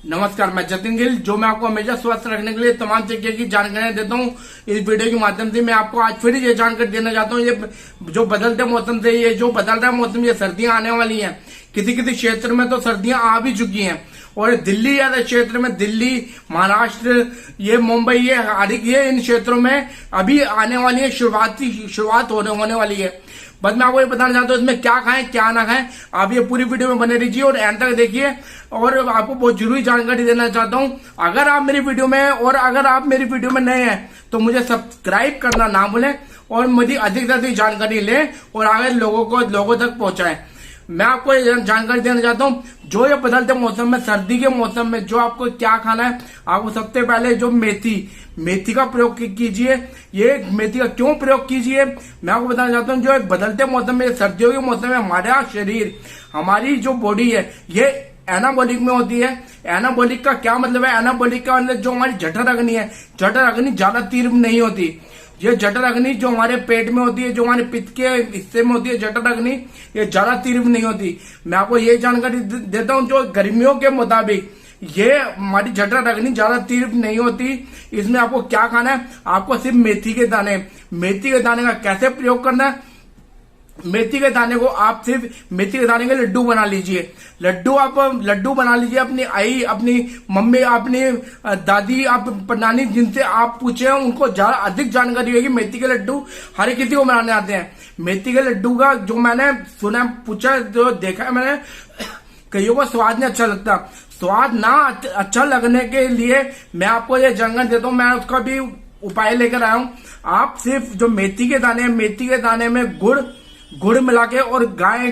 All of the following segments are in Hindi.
नमस्कार, मैं जतिन गिल, जो मैं आपको हमेशा स्वस्थ रखने के लिए तमाम तरीके की जानकारियां देता हूं। इस वीडियो के माध्यम से मैं आपको आज फिर ये जानकारी देना चाहता हूं। ये जो बदलते मौसम से ये जो बदल रहा है मौसम, ये सर्दियां आने वाली हैं। किसी किसी क्षेत्र में तो सर्दियां आ भी चुकी हैं और दिल्ली जैसे क्षेत्र में, दिल्ली, महाराष्ट्र, ये मुंबई, ये इन क्षेत्रों में अभी आने वाली है, शुरुआत होने वाली है। बस मैं आपको ये बताना चाहता हूँ इसमें क्या खाएं क्या ना खाएं। आप ये पूरी वीडियो में बने रहिए और एंड तक देखिए और आपको बहुत जरूरी जानकारी देना चाहता हूँ। अगर आप मेरी वीडियो में नए हैं तो मुझे सब्सक्राइब करना ना भूलें और मुझे अधिक से अधिक जानकारी लें और आगे लोगों तक पहुंचाएं। मैं आपको जानकारी देना चाहता हूँ, जो ये बदलते मौसम में, सर्दी के मौसम में जो आपको क्या खाना है। आपको सबसे पहले जो मेथी का प्रयोग कीजिए। ये मेथी का क्यों प्रयोग कीजिए, मैं आपको बताना चाहता हूँ। जो बदलते मौसम में, सर्दियों के मौसम में हमारा शरीर, हमारी जो बॉडी है, ये एनाबॉलिक में होती है। एनाबॉलिक का क्या मतलब है? एनाबॉलिक का मतलब जो हमारी जठर अग्नि है, जठर अग्नि ज्यादा तीव्र नहीं होती। ये जठर अग्नि जो हमारे पेट में होती है, जो हमारे पित्त के हिस्से में होती है, जठर अग्नि ये ज्यादा तीव्र नहीं होती। मैं आपको ये जानकारी देता हूँ, जो गर्मियों के मुताबिक ये हमारी जठर अग्नि ज्यादा तीव्र नहीं होती। इसमें आपको क्या खाना है? आपको सिर्फ मेथी के दाने का कैसे प्रयोग करना है? मेथी के दाने को आप सिर्फ मेथी के दाने के लड्डू बना लीजिए। लड्डू बना लीजिए। अपनी आई, अपनी मम्मी, अपनी दादी, आप नानी, जिनसे आप पूछे उनको ज्यादा अधिक जानकारी होगी। मेथी के लड्डू हर किसी को बनाने आते हैं। मेथी के लड्डू का जो मैंने सुना, पूछा, जो देखा है मैंने, कईयों को स्वाद नहीं अच्छा लगता। स्वाद ना अच्छा लगने के लिए मैं आपको ये जानकारी देता हूँ। मैं उसका भी उपाय लेकर आया हूँ। आप सिर्फ जो मेथी के दाने में गुड़ मिला के और गाय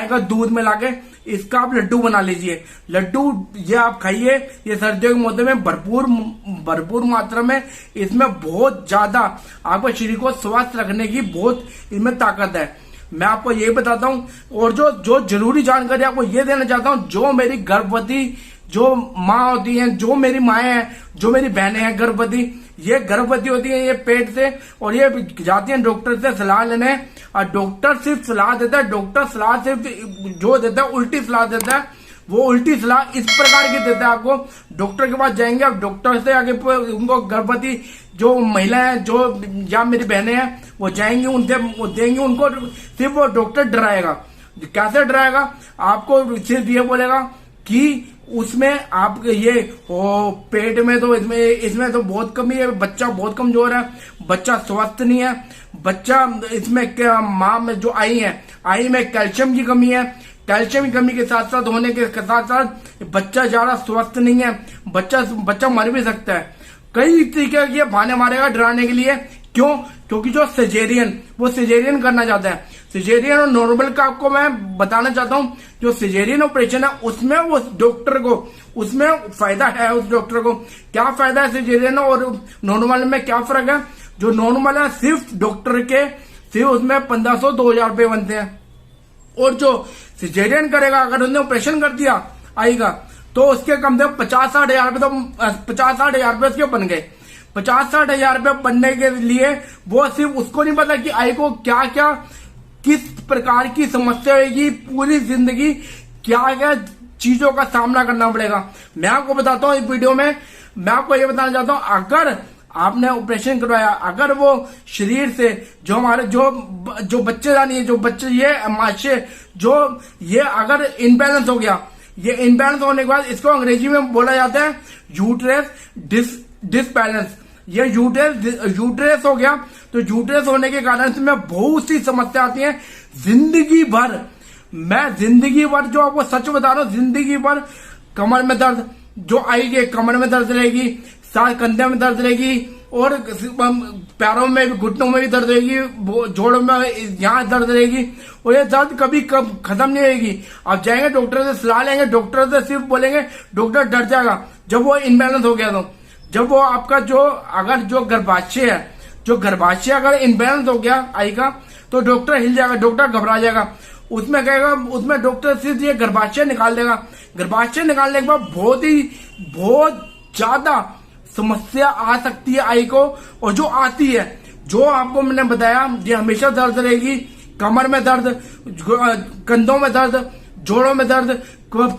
का दूध मिला के इसका आप लड्डू बना लीजिए। लड्डू ये आप खाइए। ये सर्दियों के मौसम में भरपूर मात्रा में इसमें बहुत ज्यादा आपको शरीर को स्वस्थ रखने की बहुत इसमें ताकत है। मैं आपको ये बताता हूँ और जो जरूरी जानकारी आपको ये देना चाहता हूँ, जो मेरी गर्भवती जो माँ होती हैं, जो मेरी माएँ हैं, जो मेरी बहनें हैं गर्भवती होती है ये पेट से, और ये जाती हैं डॉक्टर से सलाह लेने। और डॉक्टर सिर्फ सलाह देता है, डॉक्टर सलाह सिर्फ जो देता है उल्टी सलाह देता है। वो उल्टी सलाह इस प्रकार की देता है। आपको डॉक्टर के पास जाएंगे, आप डॉक्टर से आगे उनको गर्भवती जो महिलाएं, जो या मेरी बहनें हैं, वो जाएंगी, उनसे वो देंगे उनको। सिर्फ वो डॉक्टर डराएगा। कैसे डराएगा? आपको सिर्फ ये बोलेगा कि उसमें आप ये पेट में तो इसमें तो बहुत कमी है, बच्चा बहुत कमजोर है, बच्चा स्वस्थ नहीं है, बच्चा इसमें क्या, माँ में जो आई में कैल्शियम की कमी है। कैल्शियम की कमी के साथ साथ होने के साथ साथ बच्चा ज्यादा स्वस्थ नहीं है, बच्चा मर भी सकता है। कई तरीके के बहाने मारेगा डराने के लिए। क्यों? क्योंकि जो सिजेरियन करना चाहता है, सिजेरियन और नॉर्मल का आपको मैं बताना चाहता हूँ। जो सिजेरियन ऑपरेशन है उसमें वो डॉक्टर को, उसमें फायदा है। उस डॉक्टर को क्या फायदा है सिजेरियन और नॉर्मल में क्या फर्क है? जो नॉर्मल है सिर्फ डॉक्टर के सिर्फ उसमें 1500-2000 रुपये बनते हैं, और जो सिजेरियन करेगा, अगर उसने ऑपरेशन कर दिया आएगा, तो उसके कम से कम 50-60 हजार रुपये, तो 50-60 हजार रुपये उसके बन गए। 50-60 हजार रुपये बनने के लिए वो सिर्फ उसको नहीं पता कि आई को क्या क्या, किस प्रकार की समस्या होगी, पूरी जिंदगी क्या क्या चीजों का सामना करना पड़ेगा। मैं आपको बताता हूँ इस वीडियो में, मैं आपको ये बताना चाहता हूँ, अगर आपने ऑपरेशन करवाया, अगर वो शरीर से जो हमारे जो बच्चेदानी है, जो बच्चे ये माशे जो ये अगर इनबैलेंस हो गया, ये इनबैलेंस होने के बाद इसको अंग्रेजी में बोला जाता है यूट्रस डिसबैलेंस। ये यूट्रस हो गया, तो यूट्रस होने के कारण इसमें बहुत सी समस्या आती है जिंदगी भर। मैं जिंदगी भर, जो आपको सच बता रहा हूँ, जिंदगी भर कमर में दर्द जो आएगी, कमर में दर्द रहेगी, साथ कंधे में दर्द रहेगी, और पैरों में, घुटनों में भी दर्द रहेगी, जोड़ों में यहाँ दर्द रहेगी, और ये दर्द कभी खत्म नहीं होगी। आप जाएंगे डॉक्टर से सलाह लेंगे, डॉक्टर से सिर्फ बोलेंगे, डॉक्टर डर जाएगा। जब वो इनबैलेंस हो गया, तो जब वो आपका जो गर्भाशय अगर इनबैलेंस हो गया आएगा, तो डॉक्टर हिल जाएगा, डॉक्टर घबरा जाएगा। उसमें कहेगा, उसमें डॉक्टर सिर्फ ये गर्भाशय निकाल देगा। गर्भाशय निकालने के बाद बहुत ज्यादा समस्या आ सकती है आई को, और जो आती है, जो आपको मैंने बताया, ये हमेशा दर्द रहेगी, कमर में दर्द, कंधों में दर्द, जोड़ों में दर्द,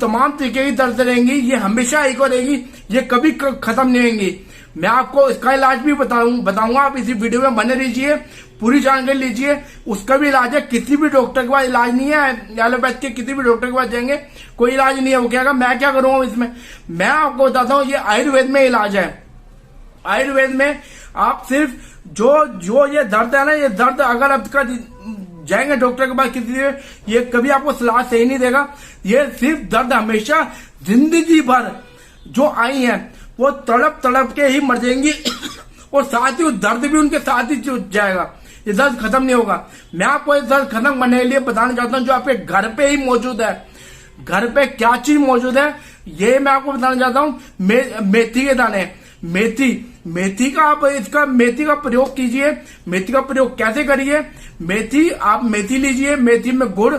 तमाम तरीके की दर्द रहेंगी, ये हमेशा एक और रहेगी, ये कभी खत्म नहीं होंगी। मैं आपको इसका इलाज भी बताऊंगा। आप इसी वीडियो में बने रहिए, पूरी जानकारी लीजिए। उसका भी इलाज है, किसी भी डॉक्टर के पास इलाज नहीं है, एलोपैथ के किसी भी डॉक्टर के पास जाएंगे कोई इलाज नहीं है। वो कहेगा मैं क्या करूंगा इसमें। मैं आपको बताता हूँ, ये आयुर्वेद में इलाज है। आयुर्वेद में आप सिर्फ जो ये दर्द है ना, ये दर्द अगर आपका जाएंगे डॉक्टर के पास किसी से, ये कभी आपको सलाह सही नहीं देगा। ये सिर्फ दर्द हमेशा जिंदगी भर जो आई है वो तड़प तड़प के ही मर जाएंगी और साथ ही वो दर्द भी उनके साथ ही जाएगा, ये दर्द खत्म नहीं होगा। मैं आपको ये दर्द खत्म करने के लिए बताना चाहता हूँ जो आपके घर पे ही मौजूद है। घर पे क्या चीज मौजूद है ये मैं आपको बताना चाहता हूँ। मेथी के दाने, मेथी का आप मेथी का प्रयोग कीजिए। मेथी का प्रयोग कैसे करिए, आप मेथी लीजिए, मेथी में गुड़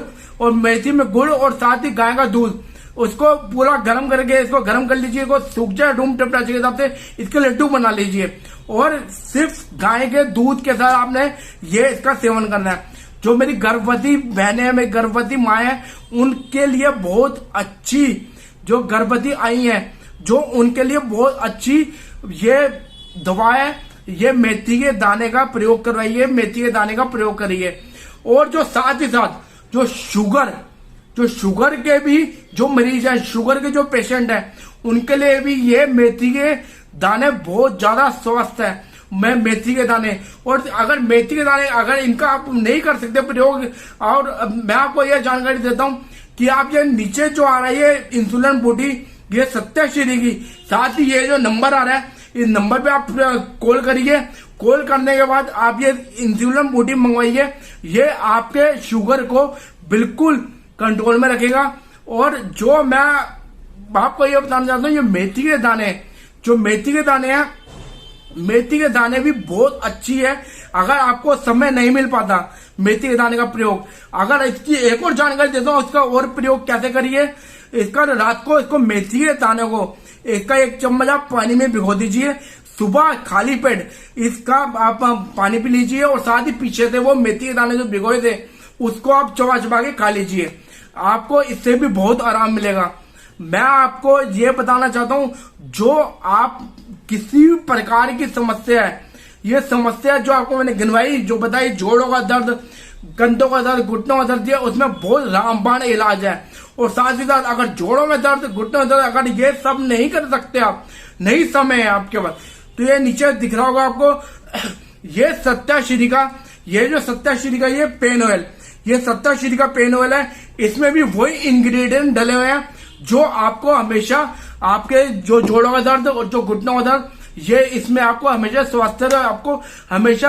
और साथ ही गाय का दूध, उसको पूरा गर्म करके इसको गर्म कर लीजिए, इसको सूख जाए रूम टेम्परेचर के हिसाब से इसके लड्डू बना लीजिए और सिर्फ गाय के दूध के साथ आपने ये इसका सेवन करना है। जो मेरी गर्भवती बहनें हैं, मेरी गर्भवती माँ है, उनके लिए बहुत अच्छी, जो गर्भवती आई हैं जो उनके लिए बहुत अच्छी ये दवा है। ये मेथी के दाने का प्रयोग करवाइए, मेथी के दाने का प्रयोग करिए। और जो साथ ही साथ जो शुगर के भी जो मरीज है, शुगर के जो पेशेंट है, उनके लिए भी ये मेथी के दाने बहुत ज्यादा स्वस्थ है। मैं मेथी के दाने, और अगर मेथी के दाने अगर इनका आप नहीं कर सकते प्रयोग, और मैं आपको यह जानकारी देता हूं कि आप ये नीचे जो आ रही है इंसुलिन बूटी, ये सत्याश्री की, साथ ही ये जो नंबर आ रहा है इस नंबर पे आप कॉल करिए। कॉल करने के बाद आप ये इंसुलिन बूटी मंगवाइए। ये आपके शुगर को बिल्कुल कंट्रोल में रखेगा। और जो मैं आपको ये बताना चाहता हूँ, ये मेथी के दाने, जो मेथी के दाने हैं, मेथी के दाने भी बहुत अच्छी है। अगर आपको समय नहीं मिल पाता मेथी के दाने का प्रयोग, अगर इसकी एक और जानकारी देता हूँ उसका और प्रयोग कैसे करिए। इसका रात को इसको मेथी के दाने को इसका 1 चम्मच आप पानी में भिगो दीजिए, सुबह खाली पेट इसका आप पानी पी लीजिए और साथ ही पीछे से वो मेथी के दाने जो भिगोए थे उसको आप चबा चबा के खा लीजिए। आपको इससे भी बहुत आराम मिलेगा। मैं आपको ये बताना चाहता हूँ, जो आप किसी भी प्रकार की समस्या है, ये समस्या जो आपको मैंने गिनवाई, जो बताई, जोड़ों का दर्द, कंधों का दर्द, घुटनों का दर्द, उसमें बहुत रामबाण इलाज है। और साथ ही साथ अगर जोड़ों में दर्द, घुटनों में दर्द, अगर ये सब नहीं कर सकते आप, नहीं समय है आपके पास, तो ये नीचे दिख रहा होगा आपको, ये सत्याश्री का, ये जो सत्याश्री का ये पेन ऑयल, ये सत्याश्री का पेन ऑयल है। इसमें भी वही इंग्रेडिएंट डले हुए हैं जो आपको हमेशा आपके जो जोड़ों का दर्द और जो घुटनों का दर्द, ये इसमें आपको हमेशा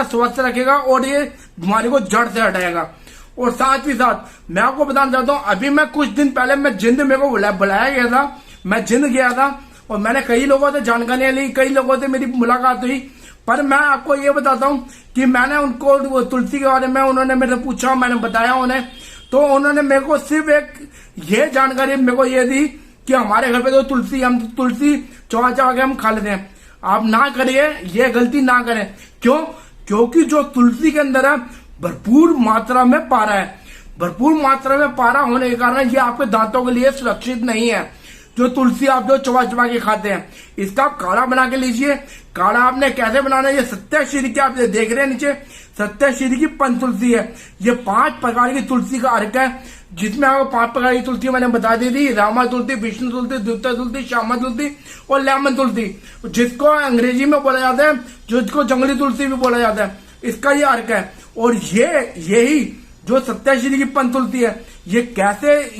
स्वस्थ रखेगा और ये बीमारी को जड़ से हटाएगा। और साथ ही साथ मैं आपको बताना चाहता हूँ, अभी मैं कुछ दिन पहले मैं जिंद, मेरे को बुलाया गया था, मैं जिंद गया था और मैंने कई लोगों से जानकारियां ली, कई लोगों से मेरी मुलाकात हुई। पर मैं आपको ये बताता हूँ कि मैंने उनको तुलसी के बारे में उन्होंने मेरे से पूछा, मैंने बताया उन्हें, तो उन्होंने मेरे को सिर्फ एक ये जानकारी मेरे को ये दी कि हमारे घर पे तो तुलसी, हम तुलसी चबा चबा के हम खा लेते हैं। आप ना करिए, ये गलती ना करें। क्यों? क्योंकि जो तुलसी के अंदर है भरपूर मात्रा में पारा है। भरपूर मात्रा में पारा होने के कारण ये आपके दांतों के लिए सुरक्षित नहीं है। जो तुलसी आप जो चबा चबा के खाते हैं, इसका काढ़ा बना के लीजिए। काढ़ा आपने कैसे बनाना है, ये सत्याश्री की आप देख रहे हैं नीचे, सत्याश्री की पंच तुलसी है। ये 5 प्रकार की तुलसी का अर्क है, जिसमें आपको 5 प्रकार की तुलसी मैंने बता दी थी, रामा तुलसी, विष्णु तुलसी, द्वितीय तुलसी, श्यामा तुलसी और लेमन तुलसी, जिसको अंग्रेजी में बोला जाता है, जिसको जंगली तुलसी भी बोला जाता है। इसका ये अर्क है। और यही जो सत्याश्री की पंच तुलसी है, ये कैसे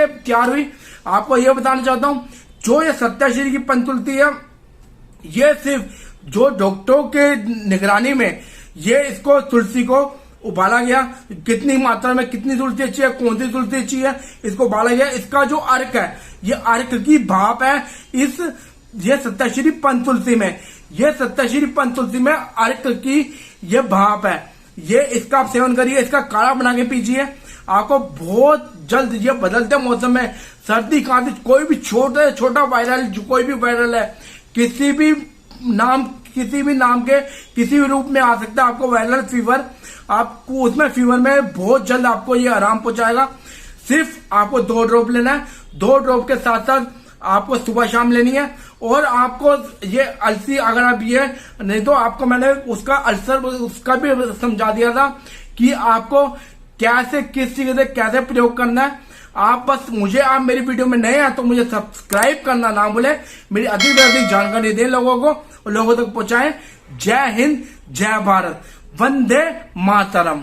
तैयार हुई, आपको ये बताना चाहता हूं। जो ये सत्याश्री की पंच तुलसी है, ये सिर्फ जो डॉक्टरों के निगरानी में ये इसको तुलसी को उबाला गया, कितनी मात्रा में कितनी तुलसी अच्छी है, कौन सी तुलसी अच्छी है, इसको उबाला गया। इसका जो अर्क है, ये अर्क की भाप है ये सत्याश्री पंच तुलसी में, ये सत्याश्री पंच तुलसी में अर्क की ये भाप है। ये इसका आप सेवन करिए, इसका काढ़ा बना के पीजिए। आपको बहुत जल्द, ये बदलते मौसम में सर्दी खांसी, कोई भी छोटा वायरल, कोई भी वायरल है, किसी भी नाम के किसी भी रूप में आ सकता है आपको वायरल फीवर। आपको उसमें फीवर में बहुत जल्द आपको ये आराम पहुंचाएगा। सिर्फ आपको 2 ड्रॉप लेना है। 2 ड्रॉप के साथ साथ आपको सुबह शाम लेनी है। और आपको ये अलसी अगर आप ये नहीं तो आपको मैंने उसका अल्सर उसका भी समझा दिया था कि आपको कैसे किस चीज से कैसे प्रयोग करना है। आप बस आप मेरी वीडियो में नए हैं तो मुझे सब्सक्राइब करना ना भूलें। मेरी अधिक से अधिक जानकारी दें लोगों को और लोगों तक पहुंचाएं। जय हिंद, जय भारत, वंदे मातरम।